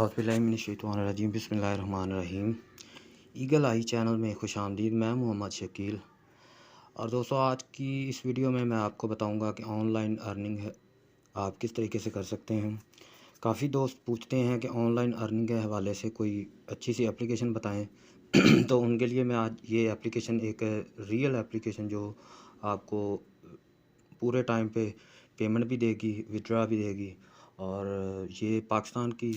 औज़ुबिल्लाहिमिनश्शैतानिर्रजीम बिस्मिल्लाहिर्रहमानिर्रहीम। ईगल आई चैनल में खुशामदीद। मैं मोहम्मद शकील। और दोस्तों, आज की इस वीडियो में मैं आपको बताऊंगा कि ऑनलाइन अर्निंग है आप किस तरीके से कर सकते हैं। काफ़ी दोस्त पूछते हैं कि ऑनलाइन अर्निंग के हवाले से कोई अच्छी सी एप्लीकेशन बताएं। तो उनके लिए मैं आज ये एप्लीकेशन, एक रियल एप्लीकेशन जो आपको पूरे टाइम पे पेमेंट भी देगी, विड्रा भी देगी। और ये पाकिस्तान की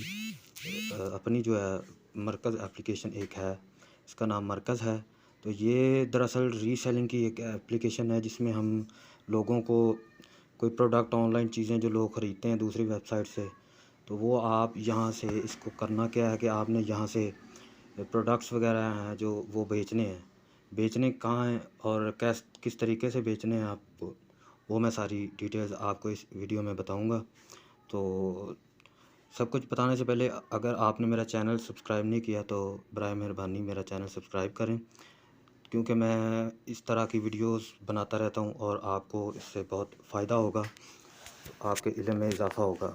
अपनी जो है मरकज़ एप्लीकेशन एक है, इसका नाम मरकज़ है। तो ये दरअसल रीसेलिंग की एक एप्लीकेशन है जिसमें हम लोगों को कोई प्रोडक्ट, ऑनलाइन चीज़ें जो लोग ख़रीदते हैं दूसरी वेबसाइट से, तो वो आप यहाँ से इसको करना क्या है कि आपने यहाँ से प्रोडक्ट्स वगैरह हैं जो वो बेचने हैं। बेचने कहाँ हैं और किस तरीके से बेचने हैं आपको, वो मैं सारी डिटेल्स आपको इस वीडियो में बताऊंगा। तो सब कुछ बताने से पहले, अगर आपने मेरा चैनल सब्सक्राइब नहीं किया तो बराए मेहरबानी मेरा चैनल सब्सक्राइब करें, क्योंकि मैं इस तरह की वीडियोस बनाता रहता हूं और आपको इससे बहुत फ़ायदा होगा, तो आपके इल्म में इजाफ़ा होगा।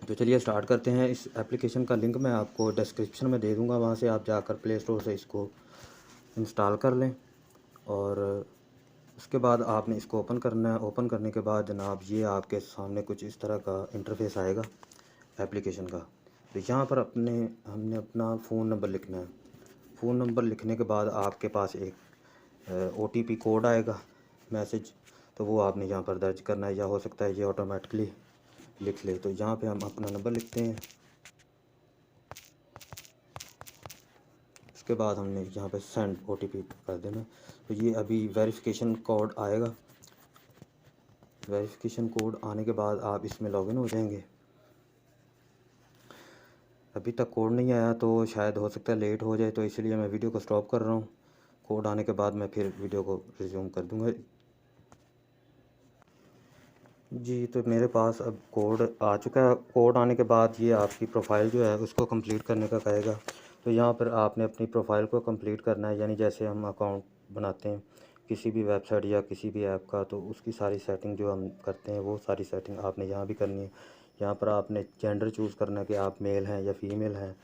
तो चलिए स्टार्ट करते हैं। इस एप्लीकेशन का लिंक मैं आपको डिस्क्रिप्शन में दे दूंगा, वहां से आप जाकर प्ले स्टोर से इसको इंस्टॉल कर लें। और उसके बाद आपने इसको ओपन करना है। ओपन करने के बाद जनाब, ये आपके सामने कुछ इस तरह का इंटरफेस आएगा एप्लीकेशन का। तो यहाँ पर हमने अपना फ़ोन नंबर लिखना है। फ़ोन नंबर लिखने के बाद आपके पास एक OTP कोड आएगा, मैसेज। तो वो आपने यहाँ पर दर्ज करना है, या हो सकता है ये ऑटोमेटिकली लिख ले। तो यहाँ पे हम अपना नंबर लिखते हैं। उसके बाद हमने यहाँ पे सेंड OTP कर देना। तो ये अभी वेरिफिकेशन कोड आएगा। वेरिफिकेशन कोड आने के बाद आप इसमें लॉगिन हो जाएंगे। अभी तक कोड नहीं आया तो शायद हो सकता है लेट हो जाए, तो इसलिए मैं वीडियो को स्टॉप कर रहा हूँ। कोड आने के बाद मैं फिर वीडियो को रिज्यूम कर दूँगा। जी, तो मेरे पास अब कोड आ चुका है। कोड आने के बाद ये आपकी प्रोफाइल जो है उसको कंप्लीट करने का कहेगा। तो यहाँ पर आपने अपनी प्रोफाइल को कंप्लीट करना है, यानी जैसे हम अकाउंट बनाते हैं किसी भी वेबसाइट या किसी भी ऐप का, तो उसकी सारी सेटिंग जो हम करते हैं वो सारी सेटिंग आपने यहाँ भी करनी है। यहाँ पर आपने जेंडर चूज़ करना है कि आप मेल हैं या फीमेल हैं।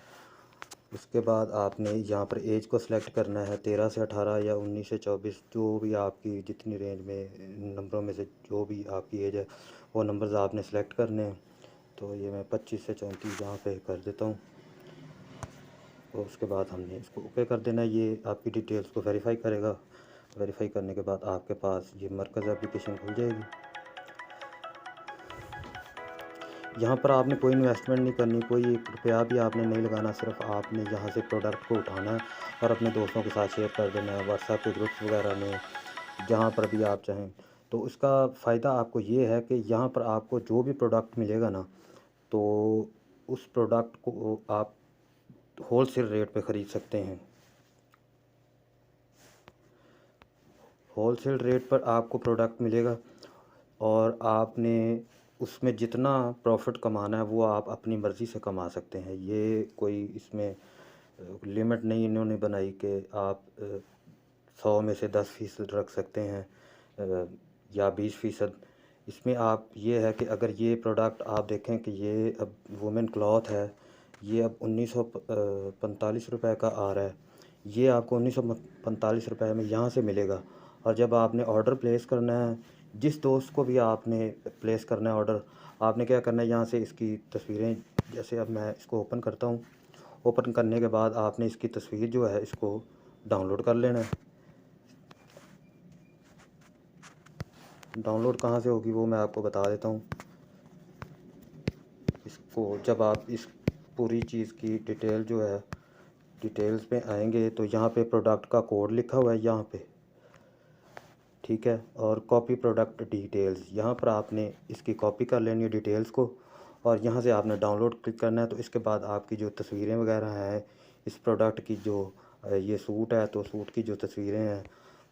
उसके बाद आपने यहाँ पर एज को सिलेक्ट करना है, 13 से 18 या 19 से 24, जो भी आपकी जितनी रेंज में नंबरों में से जो भी आपकी एज है वो नंबर्स आपने सेलेक्ट करने हैं। तो ये मैं 25 से 34 यहाँ पे कर देता हूँ। तो उसके बाद हमने इसको ओके कर देना है। ये आपकी डिटेल्स को वेरीफाई करेगा। वेरीफाई करने के बाद आपके पास ये मरकज़ एप्लीकेशन खुल जाएगी। यहाँ पर आपने कोई इन्वेस्टमेंट नहीं करनी, कोई एक रुपया भी आपने नहीं लगाना। सिर्फ आपने यहाँ से प्रोडक्ट को उठाना है और अपने दोस्तों के साथ शेयर कर देना है, व्हाट्सएप के ग्रुप्स वगैरह में, जहाँ पर भी आप चाहें। तो उसका फ़ायदा आपको ये है कि यहाँ पर आपको जो भी प्रोडक्ट मिलेगा ना, तो उस प्रोडक्ट को आप होल सेल रेट पे ख़रीद सकते हैं। होल सेल रेट पर आपको प्रोडक्ट मिलेगा और आपने उसमें जितना प्रॉफिट कमाना है वो आप अपनी मर्ज़ी से कमा सकते हैं। ये कोई इसमें लिमिट नहीं इन्होंने बनाई कि आप 100 में से 10% रख सकते हैं या 20%। इसमें आप ये है कि अगर ये प्रोडक्ट आप देखें कि ये अब वुमेन क्लॉथ है, ये अब 1945 रुपये का आ रहा है। ये आपको 1945 रुपये में यहाँ से मिलेगा। और जब आपने ऑर्डर प्लेस करना है, जिस दोस्त को भी आपने प्लेस करना है ऑर्डर, आपने क्या करना है, यहाँ से इसकी तस्वीरें, जैसे अब मैं इसको ओपन करता हूँ। ओपन करने के बाद आपने इसकी तस्वीर जो है इसको डाउनलोड कर लेना है। डाउनलोड कहाँ से होगी वो मैं आपको बता देता हूँ। इसको जब आप इस पूरी चीज़ की डिटेल जो है, डिटेल्स पे आएंगे तो यहाँ पे प्रोडक्ट का कोड लिखा हुआ है यहाँ पे, ठीक है। और कॉपी प्रोडक्ट डिटेल्स, यहाँ पर आपने इसकी कॉपी कर लेनी है डिटेल्स को, और यहाँ से आपने डाउनलोड क्लिक करना है। तो इसके बाद आपकी जो तस्वीरें वगैरह हैं इस प्रोडक्ट की, जो ये सूट है तो सूट की जो तस्वीरें हैं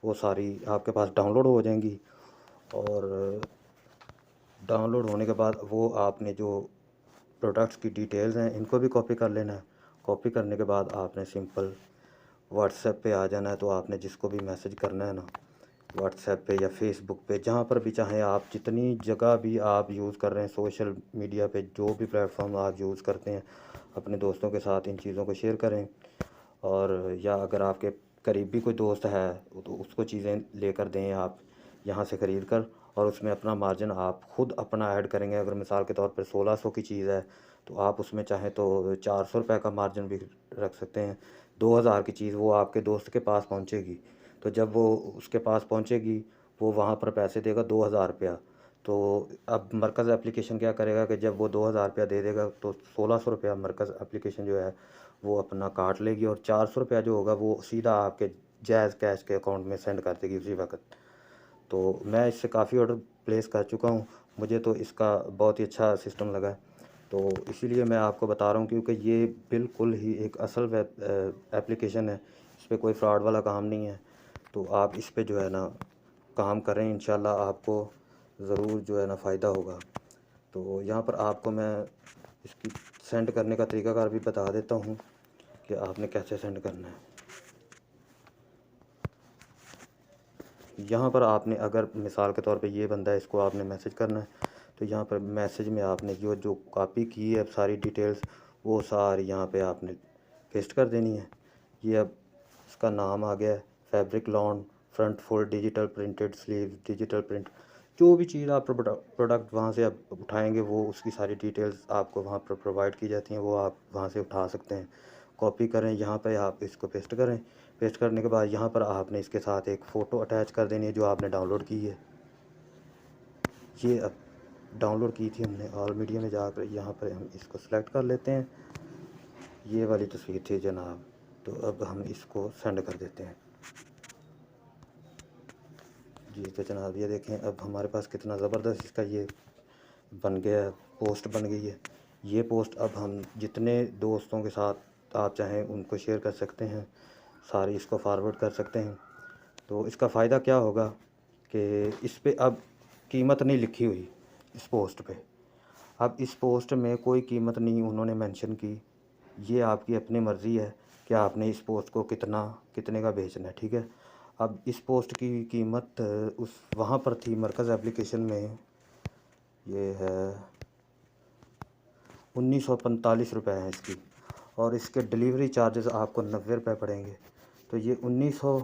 वो सारी आपके पास डाउनलोड हो जाएंगी। और डाउनलोड होने के बाद वो आपने जो प्रोडक्ट्स की डिटेल्स हैं इनको भी कॉपी कर लेना है। कॉपी करने के बाद आपने सिंपल व्हाट्सएप पे आ जाना है। तो आपने जिसको भी मैसेज करना है ना, व्हाट्सएप पे या फेसबुक पे, जहाँ पर भी चाहें आप, जितनी जगह भी आप यूज़ कर रहे हैं सोशल मीडिया पे, जो भी प्लेटफॉर्म आप यूज़ करते हैं, अपने दोस्तों के साथ इन चीज़ों को शेयर करें। और या अगर आपके करीब भी कोई दोस्त है तो उसको चीज़ें लेकर दें आप यहाँ से ख़रीद कर, और उसमें अपना मार्जिन आप खुद अपना ऐड करेंगे। अगर मिसाल के तौर पर 1600 की चीज़ है तो आप उसमें चाहें तो 400 रुपये का मार्जिन भी रख सकते हैं। 2000 की चीज़ वो आपके दोस्त के पास पहुँचेगी, तो जब वो उसके पास पहुँचेगी वो वहाँ पर पैसे देगा 2000 रुपया। तो अब मरकज़ एप्लीकेशन क्या करेगा कि जब वो 2000 रुपया दे देगा तो 1600 रुपया मरकज़ एप्लीकेशन जो है वो अपना काट लेगी, और 400 रुपया जो होगा वो सीधा आपके जायज़ कैश के अकाउंट में सेंड कर देगी उसी वक्त। तो मैं इससे काफ़ी ऑर्डर प्लेस कर चुका हूँ, मुझे तो इसका बहुत ही अच्छा सिस्टम लगा है। तो इसीलिए मैं आपको बता रहा हूँ, क्योंकि ये बिल्कुल ही एक असल वेब एप्लीकेशन है, इस पे कोई फ्रॉड वाला काम नहीं है। तो आप इस पे जो है ना काम करें, इंशाल्लाह आपको ज़रूर जो है ना फ़ायदा होगा। तो यहाँ पर आपको मैं इसकी सेंड करने का तरीकाकार भी बता देता हूँ कि आपने कैसे सेंड करना है। यहाँ पर आपने, अगर मिसाल के तौर पे ये बंदा है, इसको आपने मैसेज करना है, तो यहाँ पर मैसेज में आपने जो जो कॉपी की है सारी डिटेल्स, वो सारी यहाँ पे आपने पेस्ट कर देनी है। ये अब इसका नाम आ गया है, fabric lawn, front full digital printed sleeve, digital print. जो भी चीज़ आप प्रोडक्ट वहाँ से आप उठाएंगे वो उसकी सारी डिटेल्स आपको वहाँ पर प्रोवाइड की जाती हैं, वो आप वहाँ से उठा सकते हैं। कॉपी करें, यहाँ पे आप इसको पेस्ट करें। पेस्ट करने के बाद यहाँ पर आपने इसके साथ एक फ़ोटो अटैच कर देनी है जो आपने डाउनलोड की है। ये अब डाउनलोड की थी हमने ऑल मीडिया में जाकर, यहाँ पर हम इसको सेलेक्ट कर लेते हैं। ये वाली तस्वीर थी जनाब, तो अब हम इसको सेंड कर देते हैं। जी तो जनाब ये देखें, अब हमारे पास कितना ज़बरदस्त इसका ये बन गया है, पोस्ट बन गई है। ये पोस्ट अब हम जितने दोस्तों के साथ आप चाहें उनको शेयर कर सकते हैं, सारी इसको फॉरवर्ड कर सकते हैं। तो इसका फ़ायदा क्या होगा कि इस पे अब कीमत नहीं लिखी हुई इस पोस्ट पे। अब इस पोस्ट में कोई कीमत नहीं उन्होंने मेंशन की, ये आपकी अपनी मर्ज़ी है कि आपने इस पोस्ट को कितने का बेचना है, ठीक है। अब इस पोस्ट की कीमत उस वहाँ पर थी मरकज़ एप्लीकेशन में, ये है 1945 रुपये है इसकी, और इसके डिलीवरी चार्जेस आपको 90 रुपये पड़ेंगे। तो ये 1900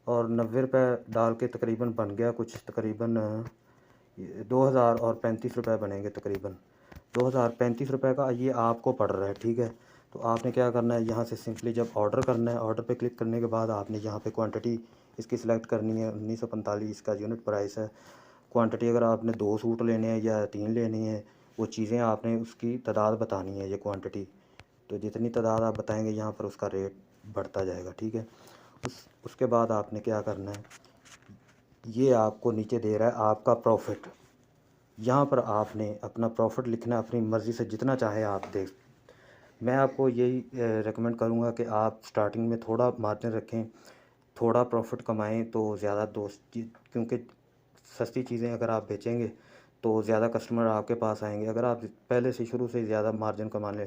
और 90 रुपये डाल के तकरीबन बन गया कुछ तकरीबन 2035 रुपये बनेंगे तकरीबन। 2035 रुपये का ये आपको पड़ रहा है, ठीक है। तो आपने क्या करना है, यहाँ से सिंपली जब ऑर्डर करना है, ऑर्डर पे क्लिक करने के बाद आपने यहाँ पे क्वांटिटी इसकी सिलेक्ट करनी है। 1945 का यूनिट प्राइस है। क्वांटिटी अगर आपने 2 सूट लेने हैं या 3 लेनी है, वो चीज़ें आपने उसकी तादाद बतानी है, ये क्वांटिटी। तो जितनी तादाद आप बताएंगे यहाँ पर उसका रेट बढ़ता जाएगा, ठीक है। उसके बाद आपने क्या करना है, ये आपको नीचे दे रहा है आपका प्रॉफिट। यहाँ पर आपने अपना प्रॉफिट लिखना है, अपनी मर्ज़ी से जितना चाहे आप दे। मैं आपको यही रेकमेंड करूँगा कि आप स्टार्टिंग में थोड़ा मार्जिन रखें, थोड़ा प्रॉफिट कमाएं तो ज़्यादा क्योंकि सस्ती चीज़ें अगर आप बेचेंगे तो ज़्यादा कस्टमर आपके पास आएंगे। अगर आप पहले से शुरू से ज़्यादा मार्जिन कमाने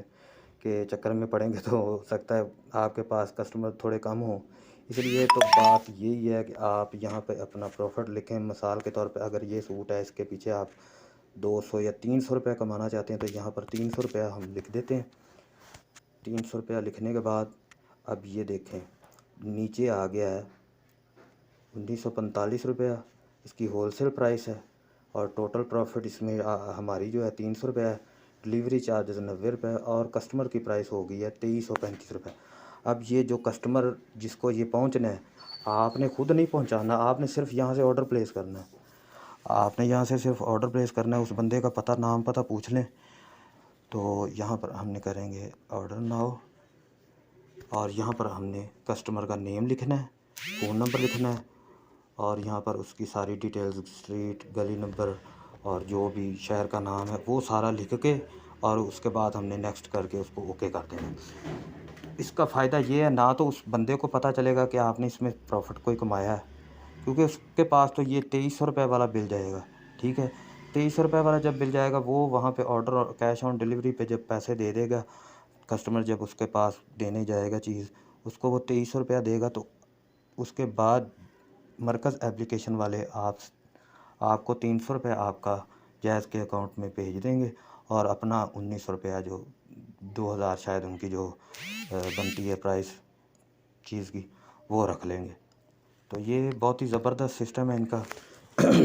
के चक्कर में पड़ेंगे तो हो सकता है आपके पास कस्टमर थोड़े कम हों। इसलिए तो बात यही है कि आप यहाँ पे अपना प्रॉफिट लिखें। मिसाल के तौर पे अगर ये सूट है, इसके पीछे आप 200 या 300 रुपये कमाना चाहते हैं तो यहाँ पर 300 रुपया हम लिख देते हैं। 300 रुपया लिखने के बाद अब ये देखें नीचे आ गया है 1945 रुपया इसकी होलसेल प्राइस है, और टोटल प्रॉफिट इसमें हमारी जो है 300 रुपया है। डिलीवरी चार्जेस 90 रुपये, और कस्टमर की प्राइस हो गई है 2335 रुपये। अब ये जो कस्टमर जिसको ये पहुंचना है, आपने खुद नहीं पहुंचाना, आपने सिर्फ यहाँ से ऑर्डर प्लेस करना है। आपने यहाँ से सिर्फ ऑर्डर प्लेस करना है, उस बंदे का पता नाम पता पूछ लें। तो यहाँ पर हमने करेंगे ऑर्डर नाउ, और यहाँ पर हमने कस्टमर का नेम लिखना है, फ़ोन नंबर लिखना है, और यहाँ पर उसकी सारी डिटेल्स, स्ट्रीट, गली नंबर और जो भी शहर का नाम है वो सारा लिख के, और उसके बाद हमने नेक्स्ट करके उसको ओके कर देना। इसका फ़ायदा ये है, ना तो उस बंदे को पता चलेगा कि आपने इसमें प्रॉफिट कोई कमाया है, क्योंकि उसके पास तो ये 2300 रुपये वाला बिल जाएगा, ठीक है। 2300 रुपये वाला जब बिल जाएगा, वो वहाँ पे ऑर्डर और कैश ऑन डिलीवरी पे जब पैसे दे देगा कस्टमर, जब उसके पास देने जाएगा चीज़, उसको वो 2300 रुपया देगा। तो उसके बाद मरकज़ एप्लीकेशन वाले आपको 300 रुपये आपका जैज़ के अकाउंट में भेज देंगे और अपना 1900 रुपया जो 2000 शायद उनकी जो बनती है प्राइस चीज़ की, वो रख लेंगे। तो ये बहुत ही ज़बरदस्त सिस्टम है इनका।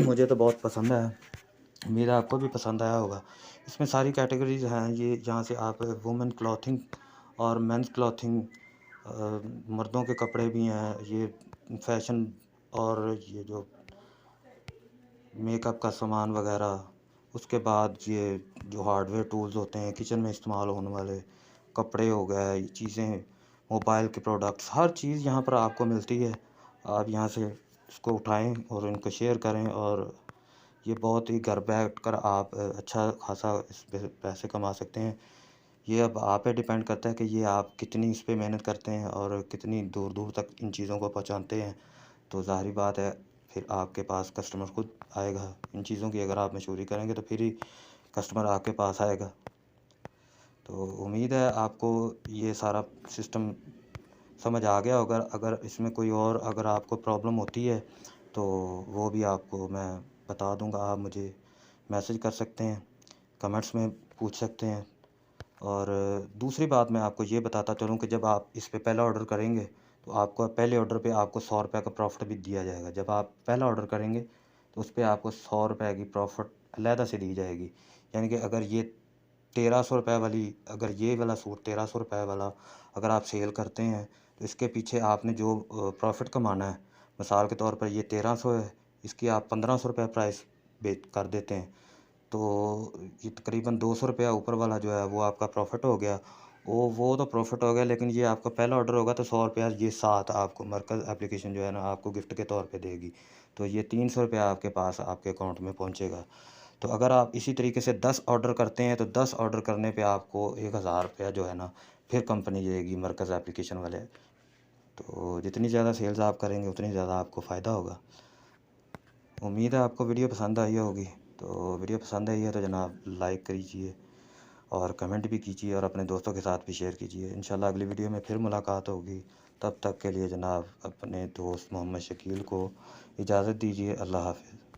मुझे तो बहुत पसंद है, उम्मीद है आपको भी पसंद आया होगा। इसमें सारी कैटेगरीज़ हैं, ये जहाँ से आप वुमेन क्लॉथिंग और मेंस क्लॉथिंग, मर्दों के कपड़े भी हैं, ये फैशन और ये जो मेकअप का सामान वगैरह, उसके बाद ये जो हार्डवेयर टूल्स होते हैं किचन में इस्तेमाल होने वाले, कपड़े हो गए, चीज़ें, मोबाइल के प्रोडक्ट्स, हर चीज़ यहाँ पर आपको मिलती है। आप यहाँ से इसको उठाएं और इनको शेयर करें और ये बहुत ही घर बैठ कर आप अच्छा खासा इस पे पैसे कमा सकते हैं। ये अब आप पे डिपेंड करता है कि ये आप कितनी इस पे मेहनत करते हैं और कितनी दूर दूर तक इन चीज़ों को पहुँचाते हैं। तो ज़ाहिर बात है फिर आपके पास कस्टमर खुद आएगा। इन चीज़ों की अगर आप मशहूरी करेंगे तो फिर ही कस्टमर आपके पास आएगा। तो उम्मीद है आपको ये सारा सिस्टम समझ आ गया होगा। अगर इसमें कोई और अगर आपको प्रॉब्लम होती है तो वो भी आपको मैं बता दूंगा। आप मुझे मैसेज कर सकते हैं, कमेंट्स में पूछ सकते हैं। और दूसरी बात मैं आपको ये बताता चलूँ कि जब आप इस पे पहला ऑर्डर करेंगे तो आपको पहले ऑर्डर पे आपको 100 रुपये का प्रॉफ़िट भी दिया जाएगा। जब आप पहला ऑर्डर करेंगे तो उस पे आपको 100 रुपये की प्रॉफ़िट अलहदा से दी जाएगी। यानी कि अगर ये 1300 रुपये वाली, अगर ये वाला सूट 1300 रुपये वाला अगर आप सेल करते हैं तो इसके पीछे आपने जो प्रॉफ़िट कमाना है, मिसाल के तौर पर ये 1300 है, इसकी आप 1500 रुपये प्राइस बेच कर देते हैं, तो ये तकरीबन 200 रुपया ऊपर वाला जो है वो आपका प्रॉफ़िट हो गया। वो तो प्रॉफ़िट हो गया, लेकिन ये आपका पहला ऑर्डर होगा तो 100 रुपया ये साथ आपको मरकज़ एप्लीकेशन जो है ना आपको गिफ्ट के तौर पे देगी। तो ये 300 रुपया आपके पास आपके अकाउंट में पहुँचेगा। तो अगर आप इसी तरीके से 10 ऑर्डर करते हैं तो 10 ऑर्डर करने पे आपको 1000 रुपया जो है ना फिर कंपनी देगी मरकज़ एप्लीकेशन वाले। तो जितनी ज़्यादा सेल्स आप करेंगे उतनी ज़्यादा आपको फ़ायदा होगा। उम्मीद है आपको वीडियो पसंद आई होगी। तो वीडियो पसंद आई है तो जनाब लाइक कीजिए और कमेंट भी कीजिए और अपने दोस्तों के साथ भी शेयर कीजिए। इंशाल्लाह अगली वीडियो में फिर मुलाकात होगी। तब तक के लिए जनाब अपने दोस्त मोहम्मद शकील को इजाज़त दीजिए। अल्लाह हाफ़िज़।